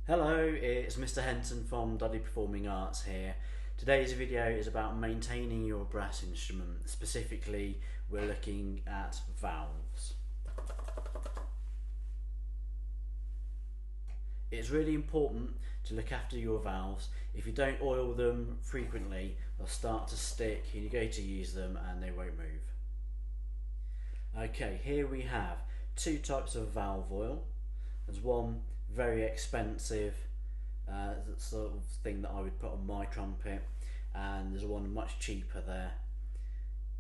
Hello, it's Mr. Henton from Dudley Performing Arts here. Today's video is about maintaining your brass instrument. Specifically, we're looking at valves. It's really important to look after your valves. If you don't oil them frequently, they'll start to stick and you go to use them and they won't move. Okay, here we have two types of valve oil. There's one very expensive sort of thing that I would put on my trumpet, and there's one much cheaper there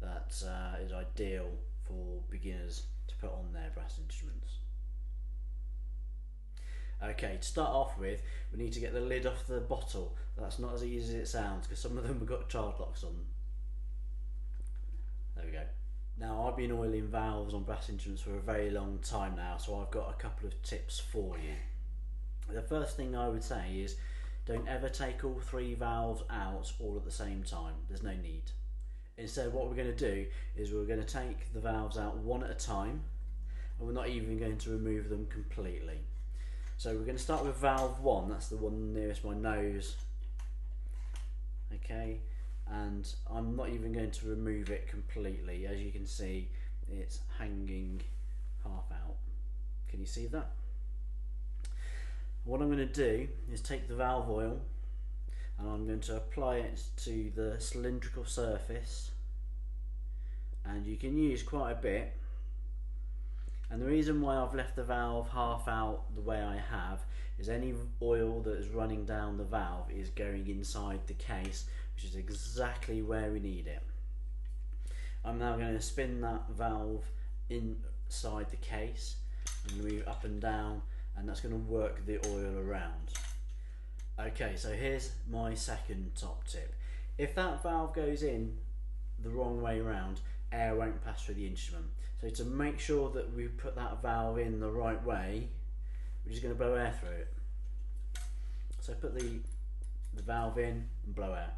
that is ideal for beginners to put on their brass instruments. Okay, to start off with, we need to get the lid off the bottle. That's not as easy as it sounds because some of them have got child locks on. There we go. Now, I've been oiling valves on brass instruments for a very long time now, so I've got a couple of tips for you. The first thing I would say is don't ever take all three valves out all at the same time. There's no need. Instead, what we're going to do is we're going to take the valves out one at a time, and we're not even going to remove them completely. So we're going to start with valve 1, that's the one nearest my nose. Okay, and I'm not even going to remove it completely. As you can see, it's hanging half out. Can you see that? What I'm going to do is take the valve oil and I'm going to apply it to the cylindrical surface, and you can use quite a bit. And the reason why I've left the valve half out the way I have is any oil that is running down the valve is going inside the case, which is exactly where we need it. I'm now going to spin that valve inside the case and move up and down, and that's going to work the oil around. Okay, so here's my second top tip. If that valve goes in the wrong way around, air won't pass through the instrument. So to make sure that we put that valve in the right way, we're just going to blow air through it. So put the valve in and blow air.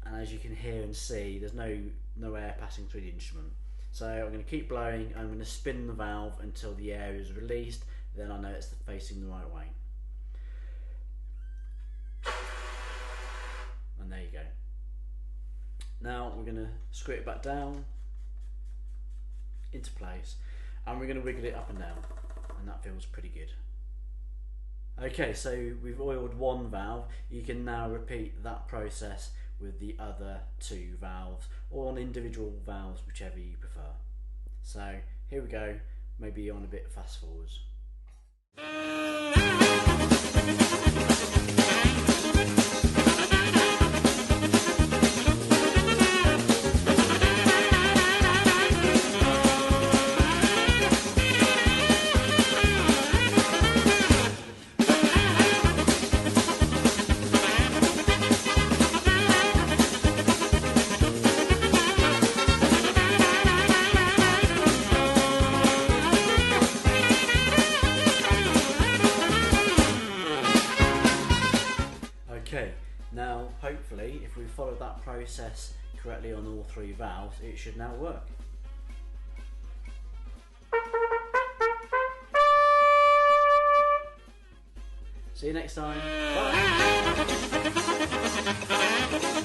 And as you can hear and see, there's no air passing through the instrument. So I'm going to keep blowing, I'm going to spin the valve until the air is released, then I know it's facing the right way. And there you go. Now we're going to screw it back down into place, and we're going to wiggle it up and down, and that feels pretty good. Okay, so we've oiled one valve. You can now repeat that process with the other two valves, or on individual valves, whichever you prefer. So here we go, maybe on a bit fast forwards. Okay, now hopefully if we follow that process correctly on all three valves, it should now work. See you next time. Bye.